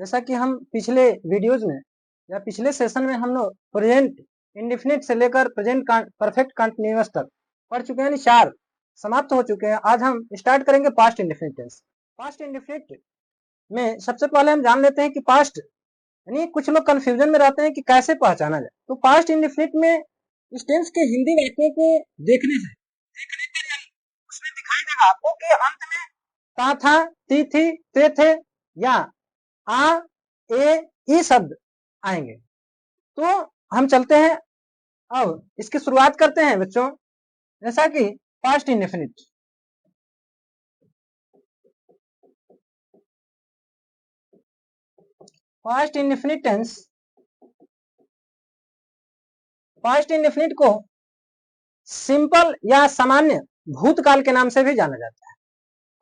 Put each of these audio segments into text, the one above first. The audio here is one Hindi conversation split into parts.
जैसा कि हम पिछले वीडियोज में या पिछले सेशन में हम लोग प्रेजेंट इंडेफिनिट से लेकर प्रेजेंट परफेक्ट कंटिन्यूअस तक पढ़ चुके हैं, 4 समाप्त हो चुके हैं। आज हम स्टार्ट करेंगे past indefinite tense. Past indefinite में सबसे पहले हम जान लेते हैं कि पास्ट यानी कुछ लोग कंफ्यूजन में रहते हैं कि कैसे पहचाना जाए। तो पास्ट इंडेफिनिट में इस टेंस के हिंदी वाक्यों को देखने पर उसमें दिखाई देगा आपको कि अंत में ता था, ती थी, ते थे या आ, ए, ई शब्द आएंगे। तो हम चलते हैं, अब इसकी शुरुआत करते हैं बच्चों। जैसा कि past indefinite, past indefinite tense, past indefinite को सिंपल या सामान्य भूतकाल के नाम से भी जाना जाता है।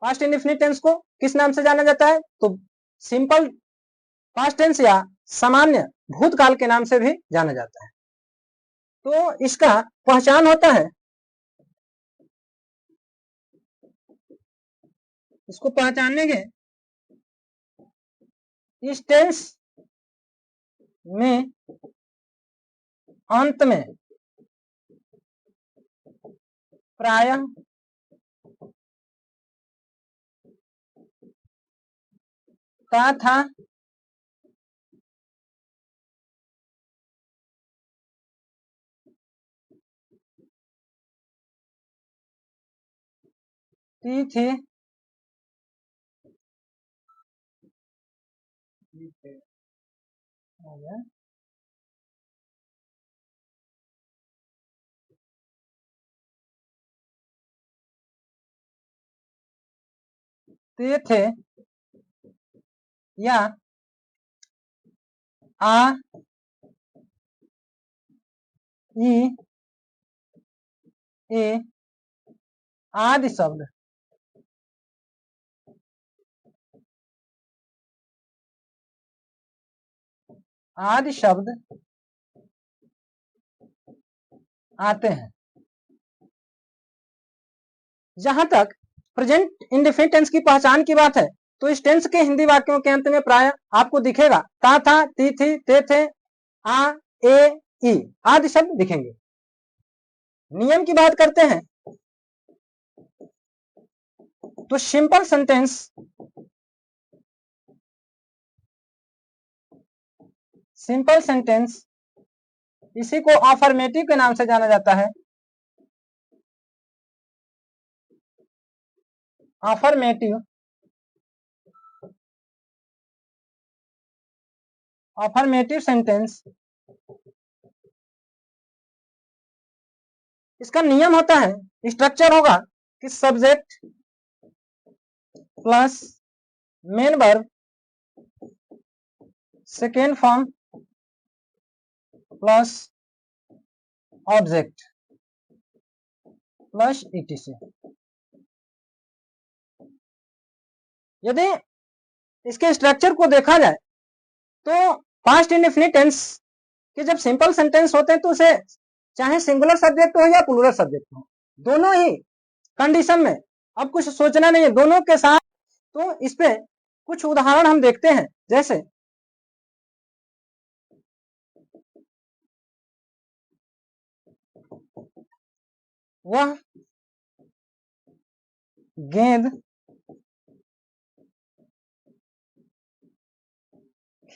पास्ट इंडेफिनिट टेंस को किस नाम से जाना जाता है? तो सिंपल पास्ट टेंस या सामान्य भूतकाल के नाम से भी जाना जाता है। तो इसका पहचान होता है, इसको पहचानने के इस टेंस में अंत में प्रायः ता था, ती थी, ते थे या आ, ई, ए आदि शब्द आदि शब्द आते हैं। जहां तक प्रेजेंट इंडेफिनिट टेंस की पहचान की बात है, तो इस टेंस के हिंदी वाक्यों के अंत में प्राय आपको दिखेगा ता था, ती थी, ते थे, आ, ए, ई आदि शब्द दिखेंगे। नियम की बात करते हैं तो सिंपल सेंटेंस, सिंपल सेंटेंस इसी को अफर्मेटिव के नाम से जाना जाता है। अफर्मेटिव, अफर्मेटिव सेंटेंस, इसका नियम होता है, स्ट्रक्चर होगा कि subject plus main verb, second form plus object plus etc. यदि इसके स्ट्रक्चर को देखा जाए तो पास्ट इंडेफिनिट टेंस के जब सिंपल सेंटेंस होते हैं तो उसे चाहे सिंगुलर सब्जेक्ट हो या प्लूरल सब्जेक्ट हो, दोनों ही कंडीशन में अब कुछ सोचना नहीं है, दोनों के साथ। तो इस पे कुछ उदाहरण हम देखते हैं, जैसे वह गेंद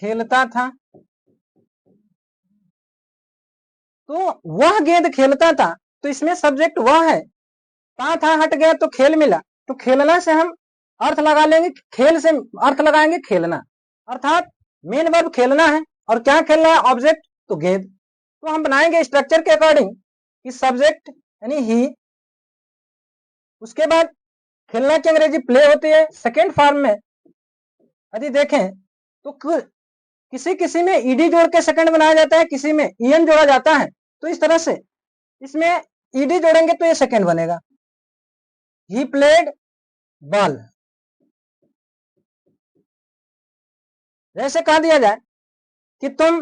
खेलता था, तो वह गेंद खेलता था, तो इसमें सब्जेक्ट वह है, ता था हट गया तो खेल मिला, तो खेलना से हम अर्थ लगा लेंगे, खेल से अर्थ लगाएंगे खेलना, अर्थात मेन वर्ब खेलना है और क्या खेलना है? ऑब्जेक्ट, तो गेंद। तो हम बनाएंगे स्ट्रक्चर के अकॉर्डिंग कि सब्जेक्ट यानी ही, उसके बाद खेलना की अंग्रेजी प्ले होती है सेकेंड फॉर्म में। यदि देखें तो किसी किसी में ईडी जोड़ के सेकंड बनाया जाता है, किसी में ईएन जोड़ा जाता है। तो इस तरह से इसमें ईडी जोड़ेंगे तो ये सेकंड बनेगा। ही प्लेड बॉल, जैसे कह दिया जाए कि तुम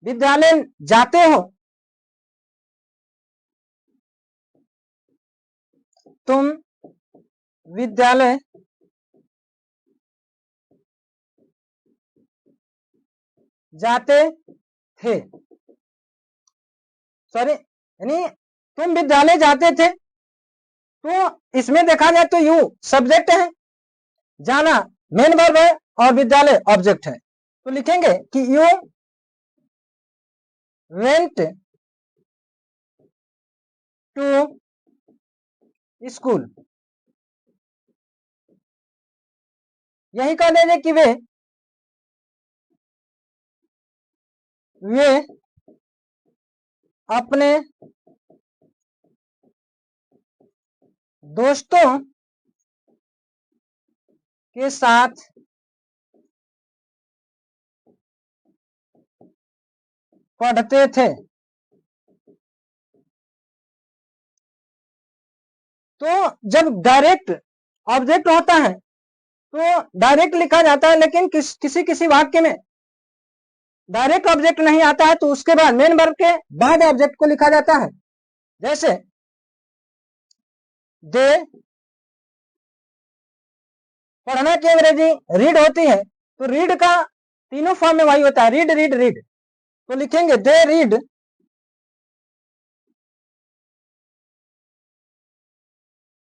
विद्यालय जाते हो, तुम विद्यालय जाते थे, सॉरी यानी तुम विद्यालय जाते थे, तो इसमें देखा जाए तो यू सब्जेक्ट है, जाना मेन वर्ब है और विद्यालय ऑब्जेक्ट है। तो लिखेंगे कि यू वेंट टू स्कूल। यही कह देंगे कि वे अपने दोस्तों के साथ पढ़ते थे। तो जब डायरेक्ट ऑब्जेक्ट होता है तो डायरेक्ट लिखा जाता है, लेकिन किसी किसी वाक्य में डायरेक्ट ऑब्जेक्ट नहीं आता है तो उसके बाद मेन वर्ब के बाद ऑब्जेक्ट को लिखा जाता है। जैसे दे, पढ़ना की अंग्रेजी रीड होती है, तो रीड का तीनों फॉर्म में वही होता है, रीड रीड रीड। तो लिखेंगे दे रीड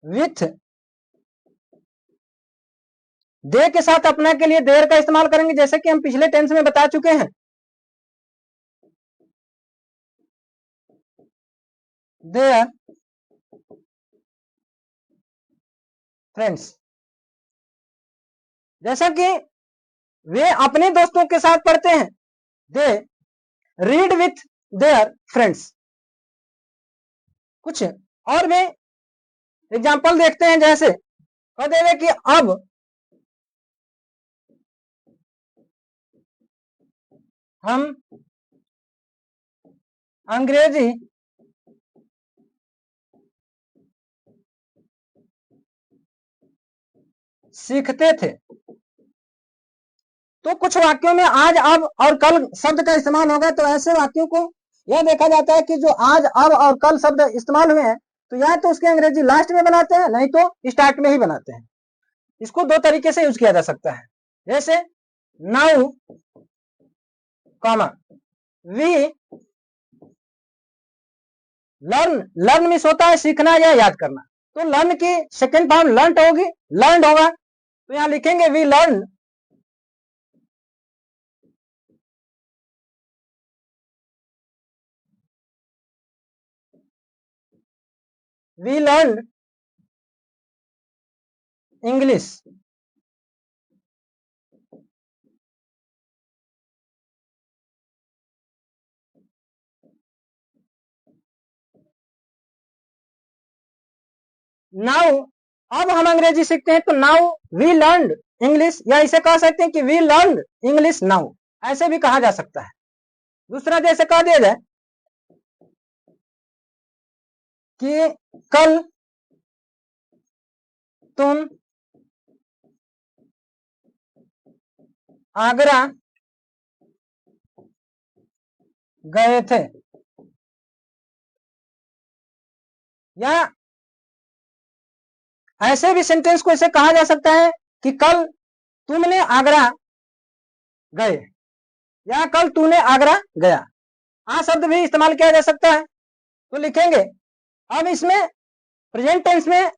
विथ, दे के साथ अपना के लिए देयर का इस्तेमाल करेंगे, जैसे कि हम पिछले टेंस में बता चुके हैं। देयर फ्रेंड्स, जैसा कि वे अपने दोस्तों के साथ पढ़ते हैं, they read with their friends. कुछ और भी एग्जाम्पल देखते हैं, जैसे कह देंगे कि अब हम अंग्रेजी सीखते थे। तो कुछ वाक्यों में आज, अब और कल शब्द का इस्तेमाल होगा, तो ऐसे वाक्यों को यह देखा जाता है कि जो आज, अब और कल शब्द इस्तेमाल हुए हैं, तो या तो उसकी अंग्रेजी लास्ट में बनाते हैं, नहीं तो स्टार्ट में ही बनाते हैं। इसको दो तरीके से यूज किया जा सकता है, जैसे now comma we learn, learn मिस होता है सीखना या याद करना, तो लर्न की सेकेंड फॉर्म लर्न होगी, लर्न होगा, तो यहां लिखेंगे वी लर्न इंग्लिश। नाउ अब हम अंग्रेजी सीखते हैं, तो नाउ वी लर्न इंग्लिश, या इसे कह सकते हैं कि वी लर्न इंग्लिश नाउ, ऐसे भी कहा जा सकता है। दूसरा जैसे कह दिया जाए कि कल तुम आगरा गए थे, या ऐसे भी सेंटेंस को इसे कहा जा सकता है कि कल तुमने आगरा गए, या कल तूने आगरा गया, आ शब्द भी इस्तेमाल किया जा सकता है। तो लिखेंगे अब इसमें प्रेजेंट टेंस में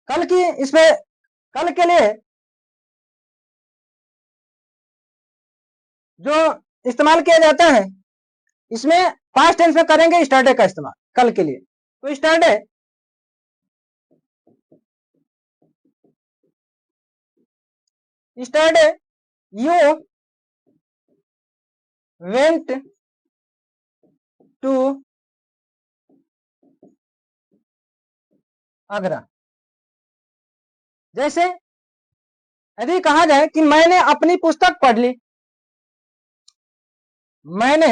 कल की, इसमें कल के लिए जो इस्तेमाल किया जाता है, इसमें पास्ट टेंस में करेंगे स्टरडे का इस्तेमाल कल के लिए। तो स्टरडे स्टरडे यू वेंट टू आगरा। जैसे यदि कहा जाए कि मैंने अपनी पुस्तक पढ़ ली, मैंने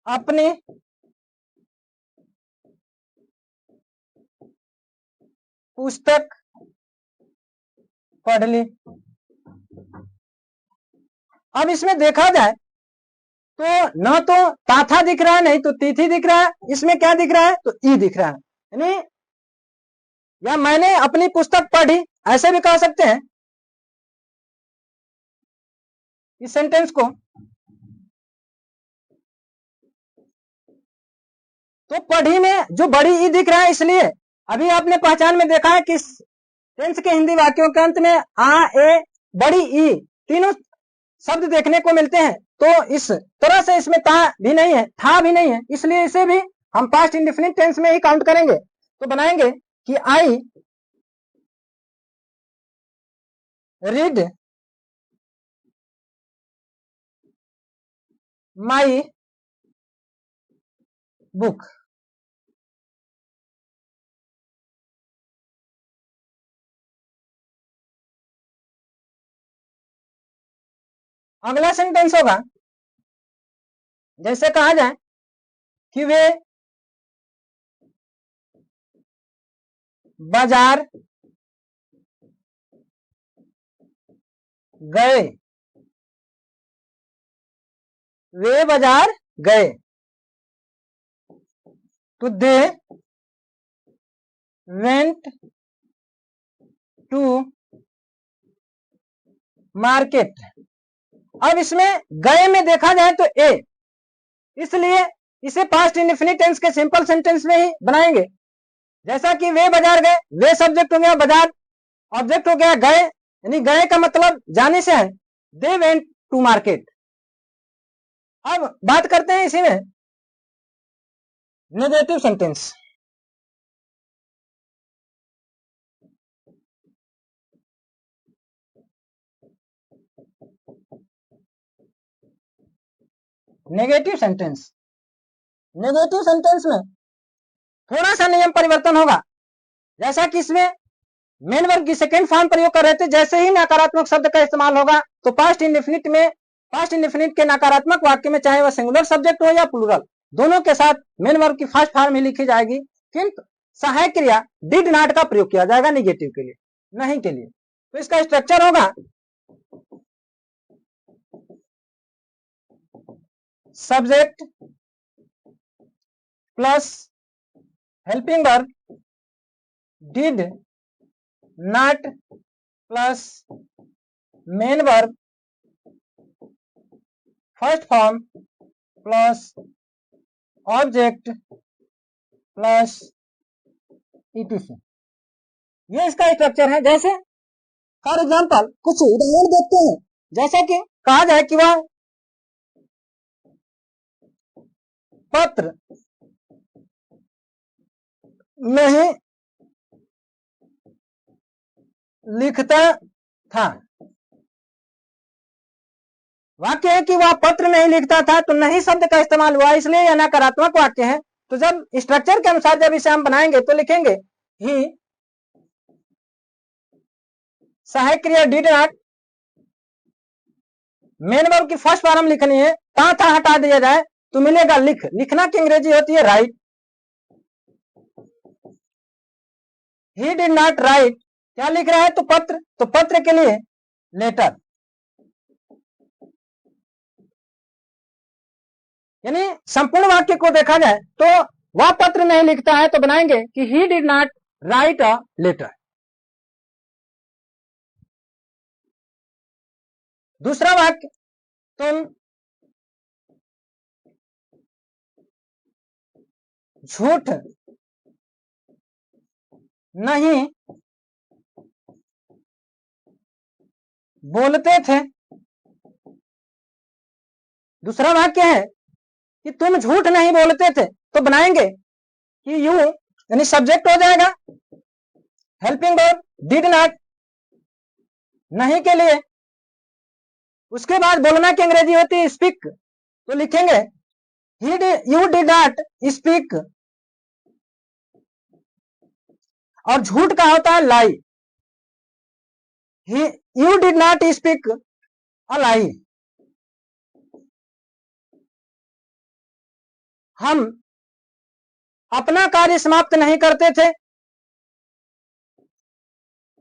अपनी पुस्तक पढ़ ली। अब इसमें देखा जाए तो न तो ताथा दिख रहा है, नहीं तो तिथि दिख रहा है, इसमें क्या दिख रहा है, तो ई दिख रहा है। यानी या मैंने अपनी पुस्तक पढ़ी, ऐसे भी कह सकते हैं इस सेंटेंस को। तो पढ़ी में जो बड़ी ई दिख रहा है, इसलिए अभी आपने पहचान में देखा है कि टेंस के हिंदी वाक्यों के अंत में आ, ए, बड़ी ई तीनों शब्द देखने को मिलते हैं। तो इस तरह से इसमें ता भी नहीं है, था भी नहीं है, इसलिए इसे भी हम पास्ट इंडेफिनिट टेंस में ही काउंट करेंगे। तो बनाएंगे कि आई रीड माई बुक। अगला सेंटेंस होगा, जैसे कहा जाए कि वे बाजार गए, वे बाजार गए। तो दे वेंट टू मार्केट। अब इसमें गए में देखा जाए तो ए, इसलिए इसे पास्ट इंडेफिनिट टेंस के सिंपल सेंटेंस में ही बनाएंगे। जैसा कि वे बाजार गए, वे सब्जेक्ट हो गया, बाजार ऑब्जेक्ट हो गया, गए यानी गए का मतलब जाने से है। They went to market. अब बात करते हैं इसी में negative sentence. Negative sentence, negative sentence में थोड़ा सा नियम परिवर्तन होगा। जैसा कि इसमें मेन वर्ब की सेकेंड फॉर्म प्रयोग कर रहे थे, जैसे ही नकारात्मक शब्द का इस्तेमाल होगा तो पास्ट इंडेफिनिट में, पास्ट इंडेफिनिट के नकारात्मक वाक्य में चाहे वह सिंगुलर सब्जेक्ट हो या प्लूरल, दोनों के साथ मेन वर्ब की फर्स्ट फॉर्म ही लिखी जाएगी, किंतु सहायक क्रिया डिड नॉट का प्रयोग किया जाएगा निगेटिव के लिए, नहीं के लिए। तो इसका स्ट्रक्चर होगा subject plus helping verb did not plus main verb first form plus object plus etc. ये इसका स्ट्रक्चर है। जैसे फॉर एग्जांपल कुछ उदाहरण देखते हैं। जैसा कि कहा जाए कि वह पत्र नहीं लिखता था। वाक्य है कि वह पत्र नहीं लिखता था, तो नहीं शब्द का इस्तेमाल हुआ, इसलिए यह नकारात्मक वाक्य है। तो जब स्ट्रक्चर के अनुसार जब इसे हम बनाएंगे तो लिखेंगे ही सहायक क्रिया डिड नॉट, मेन वर्ब की फर्स्ट फॉर्म लिखनी है, था हटा दिया जाए तो मिलेगा लिख। लिखना की अंग्रेजी होती है right. He did not right, क्या लिख रहा है तो पत्र, तो पत्र के लिए लेटर। यानी संपूर्ण वाक्य को देखा जाए तो वह पत्र नहीं लिखता है, तो बनाएंगे कि he did not write a letter. दूसरा वाक्य, तुम झूठ नहीं बोलते थे। दूसरा वाक्य है कि तुम झूठ नहीं बोलते थे, तो बनाएंगे कि यू यानी सब्जेक्ट हो जाएगा, हेल्पिंग वर्ब डिड नॉट नहीं के लिए, उसके बाद बोलना की अंग्रेजी होती है स्पीक, तो लिखेंगे यू डिड नॉट स्पीक। और झूठ का होता है lie, you did not speak a lie. हम अपना कार्य समाप्त नहीं करते थे,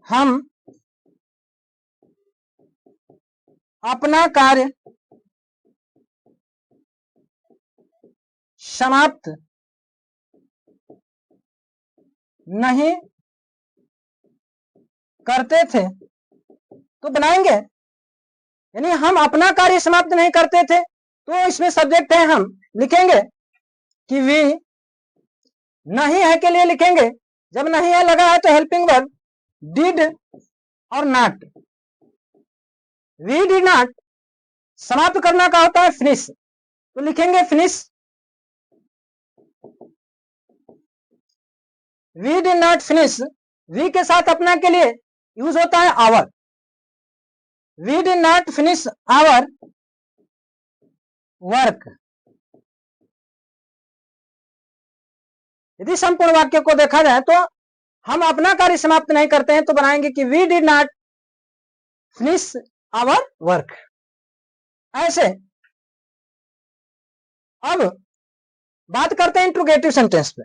हम अपना कार्य समाप्त नहीं करते थे तो बनाएंगे, यानी हम अपना कार्य समाप्त नहीं करते थे तो इसमें सब्जेक्ट है, हम लिखेंगे कि वी नहीं है के लिए लिखेंगे, जब नहीं है लगा है तो हेल्पिंग वर्ब डिड और नॉट। वी डिड नॉट समाप्त करना का होता है फिनिश, तो लिखेंगे finish. We did not finish, we के साथ अपना के लिए यूज होता है our. We did not finish our work. यदि संपूर्ण वाक्य को देखा जाए तो हम अपना कार्य समाप्त नहीं करते हैं तो बनाएंगे कि we did not finish our work. ऐसे अब बात करते हैं इंट्रोगेटिव सेंटेंस पे।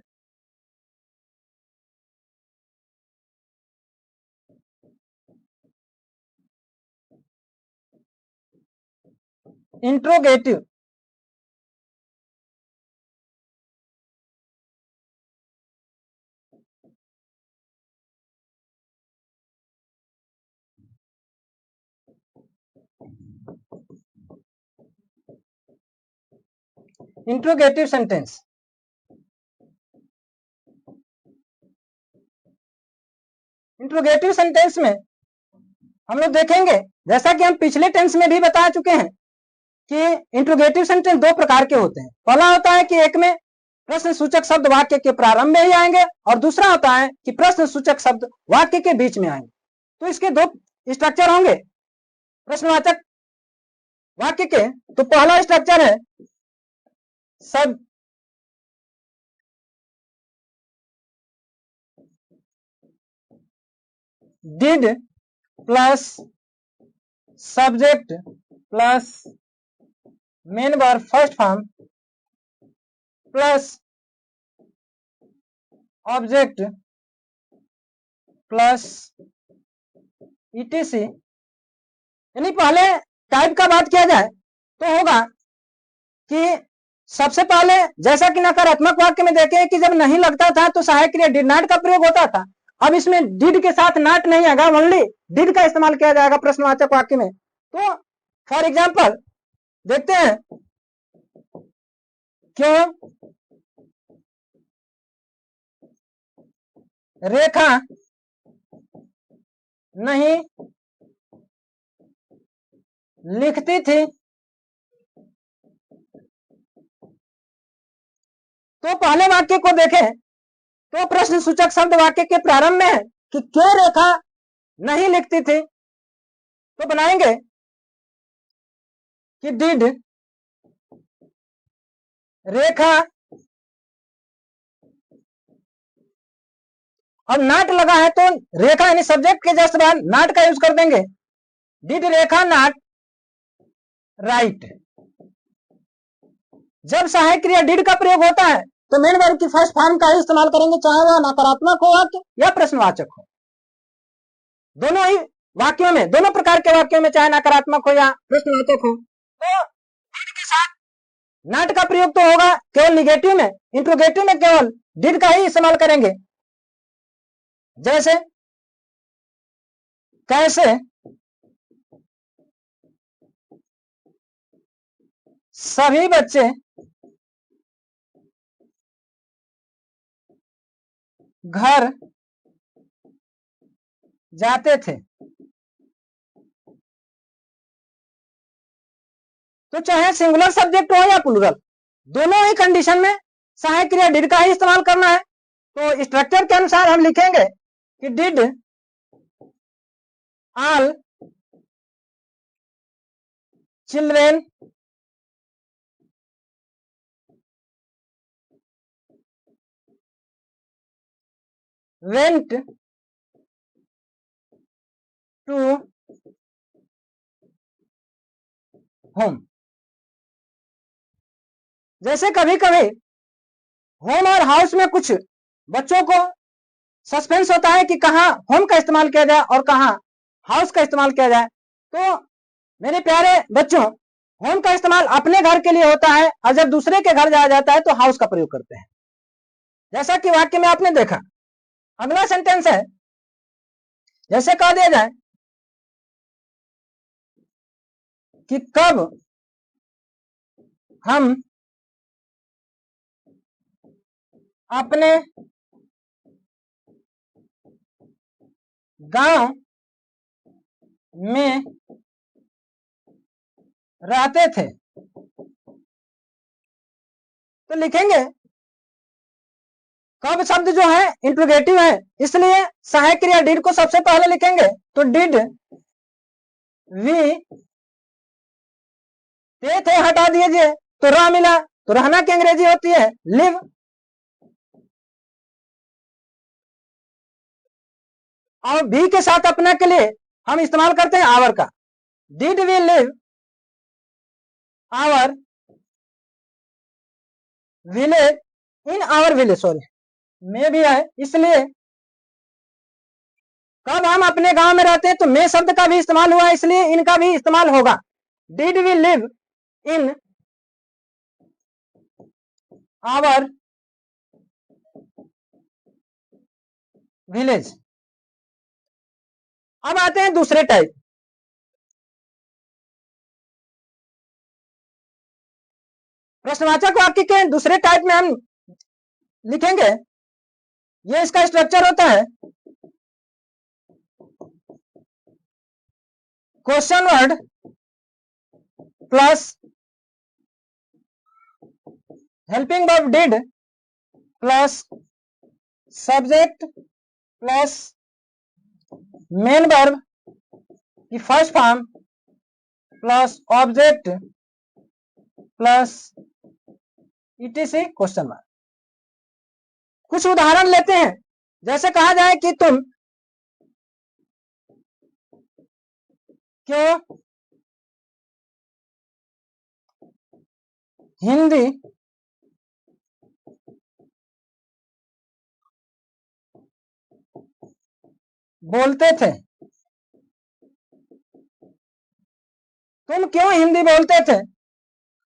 Interrogative interrogative sentence interrogative sentence में हम लोग देखेंगे, जैसा कि हम पिछले टेंस में भी बता चुके हैं कि इंट्रोगेटिव सेंटेंस दो प्रकार के होते हैं। पहला होता है कि एक में प्रश्न सूचक शब्द वाक्य के प्रारंभ में ही आएंगे और दूसरा होता है कि प्रश्न सूचक शब्द वाक्य के बीच में आएंगे। तो इसके दो स्ट्रक्चर होंगे प्रश्नवाचक वाक्य के। तो पहला स्ट्रक्चर है सब did plus subject plus main verb first form plus object plus etc. यानी पहले टाइप का बात किया जाए तो होगा कि सबसे पहले जैसा कि नकारात्मक वाक्य में देखें कि जब नहीं लगता था तो सहायक क्रिया डिड नॉट का प्रयोग होता था। अब इसमें डिड के साथ नॉट नहीं आएगा, ओनली डिड का इस्तेमाल किया जाएगा प्रश्नवाचक वाक्य में। तो फॉर एग्जांपल देखते हैं, क्यों रेखा नहीं लिखती थी। तो पहले वाक्य को देखें तो प्रश्न सूचक शब्द वाक्य के प्रारंभ में है कि क्यों रेखा नहीं लिखती थी, तो बनाएंगे कि डिड रेखा, अब नॉट लगा है तो रेखा यानी सब्जेक्ट के जस्ट बाद नॉट का यूज कर देंगे। Did Rekha not right. जब सहायक क्रिया डिड का प्रयोग होता है तो मेन वर्ब की फर्स्ट फॉर्म का ही इस्तेमाल करेंगे, चाहे वह नकारात्मक हो वाक्य या प्रश्नवाचक हो। दोनों ही वाक्यों में, दोनों प्रकार के वाक्यों में, चाहे नकारात्मक हो या प्रश्नवाचक हो, तो डिड के साथ नॉट का प्रयोग तो होगा केवल निगेटिव में। इंट्रोगेटिव में केवल डिड का ही इस्तेमाल करेंगे। जैसे कैसे सभी बच्चे घर जाते थे। तो चाहे सिंगुलर सब्जेक्ट हो या प्लूरल, दोनों ही कंडीशन में सहायक क्रिया डिड का ही इस्तेमाल करना है। तो स्ट्रक्चर के अनुसार हम लिखेंगे कि did all children went to home. जैसे कभी कभी होम और हाउस में कुछ बच्चों को सस्पेंस होता है कि कहां होम का इस्तेमाल किया जाए और कहां हाउस का इस्तेमाल किया जाए। तो मेरे प्यारे बच्चों, होम का इस्तेमाल अपने घर के लिए होता है और जब दूसरे के घर जाया जाता है तो हाउस का प्रयोग करते हैं। जैसा कि वाक्य में आपने देखा, अगला सेंटेंस है, जैसे कह दिया जाए कि कब हम अपने गांव में रहते थे, तो लिखेंगे कब शब्द जो है इंट्रोगेटिव है, इसलिए सहायक क्रिया डिड को सबसे पहले लिखेंगे। तो डिड वी थे हटा दीजिए तो रह मिला, तो रहना की अंग्रेजी होती है लिव। और भी के साथ अपना के लिए हम इस्तेमाल करते हैं आवर का। Did we live our village in our village, sorry में भी है, इसलिए कब हम अपने गांव में रहते हैं तो में शब्द का भी इस्तेमाल हुआ, इसलिए इनका भी इस्तेमाल होगा। Did we live in our village. अब आते हैं दूसरे टाइप। प्रश्नवाचक वाक्य के दूसरे टाइप में हम लिखेंगे, ये इसका स्ट्रक्चर होता है question word plus helping verb did plus subject plus main verb की first form plus object plus ETC question mark. कुछ उदाहरण लेते हैं, जैसे कहा जाए कि तुम क्यों हिंदी बोलते थे, तुम क्यों हिंदी बोलते थे,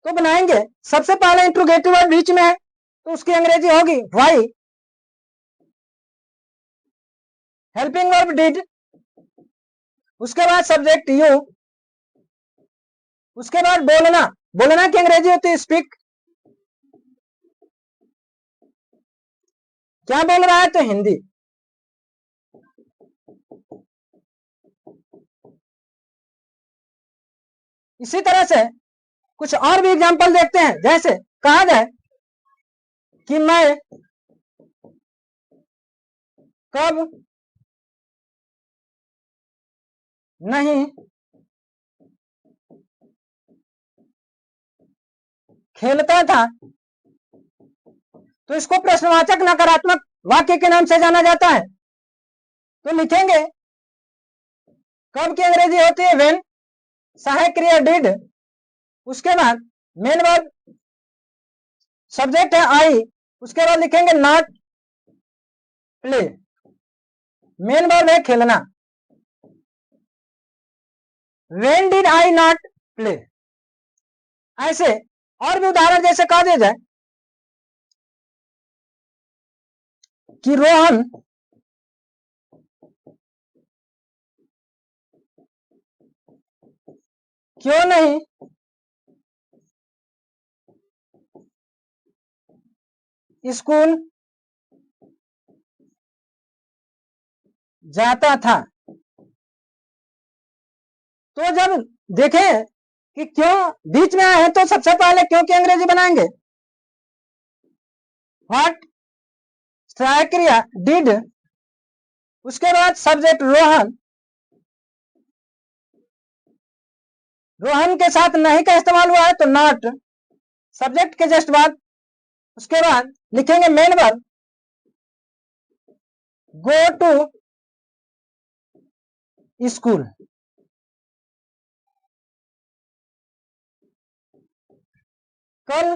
तो बनाएंगे सबसे पहले इंट्रोगेटिव वर्ड बीच में है तो उसकी अंग्रेजी होगी व्हाई, हेल्पिंग वर्ब डिड, उसके बाद सब्जेक्ट यू, उसके बाद बोलना, बोलना की अंग्रेजी होती है स्पीक, क्या बोल रहा है तो हिंदी। इसी तरह से कुछ और भी एग्जांपल देखते हैं, जैसे कहा जाए कि मैं कब नहीं खेलता था, तो इसको प्रश्नवाचक नकारात्मक वाक्य के नाम से जाना जाता है। तो लिखेंगे कब की अंग्रेजी होती है व्हेन, सहायक क्रिया डिड, उसके बाद मेन वर्ब सब्जेक्ट है आई, उसके बाद लिखेंगे नॉट प्ले, मेन वर्ब है खेलना, when did I not play. ऐसे और भी उदाहरण जैसे कह दिया जाए कि रोहन क्यों नहीं स्कूल जाता था। तो जब देखें कि क्यों बीच में आए हैं तो सबसे पहले क्यों की अंग्रेजी बनाएंगे व्हाट, सहायक क्रिया डिड, उसके बाद सब्जेक्ट रोहन, रोहन के साथ नहीं का इस्तेमाल हुआ है तो नॉट, सब्जेक्ट के जस्ट बाद उसके बाद लिखेंगे main verb go to school. कल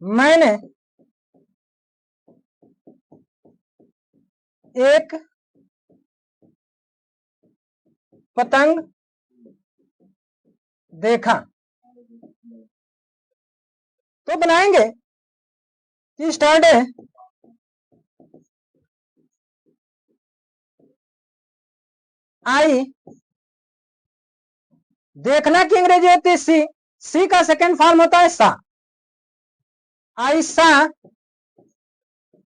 मैंने एक पतंग देखा। तो बनाएंगे कि स्टडी आई, देखना की अंग्रेजी होती है सी, सी का सेकेंड फॉर्म होता है सा, आई सा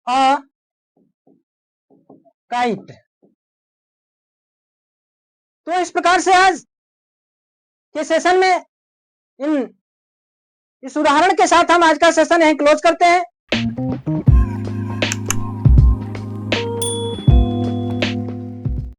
अ काइट। तो इस प्रकार से आज के सेशन में इस उदाहरण के साथ हम आज का सेशन यहीं क्लोज करते हैं।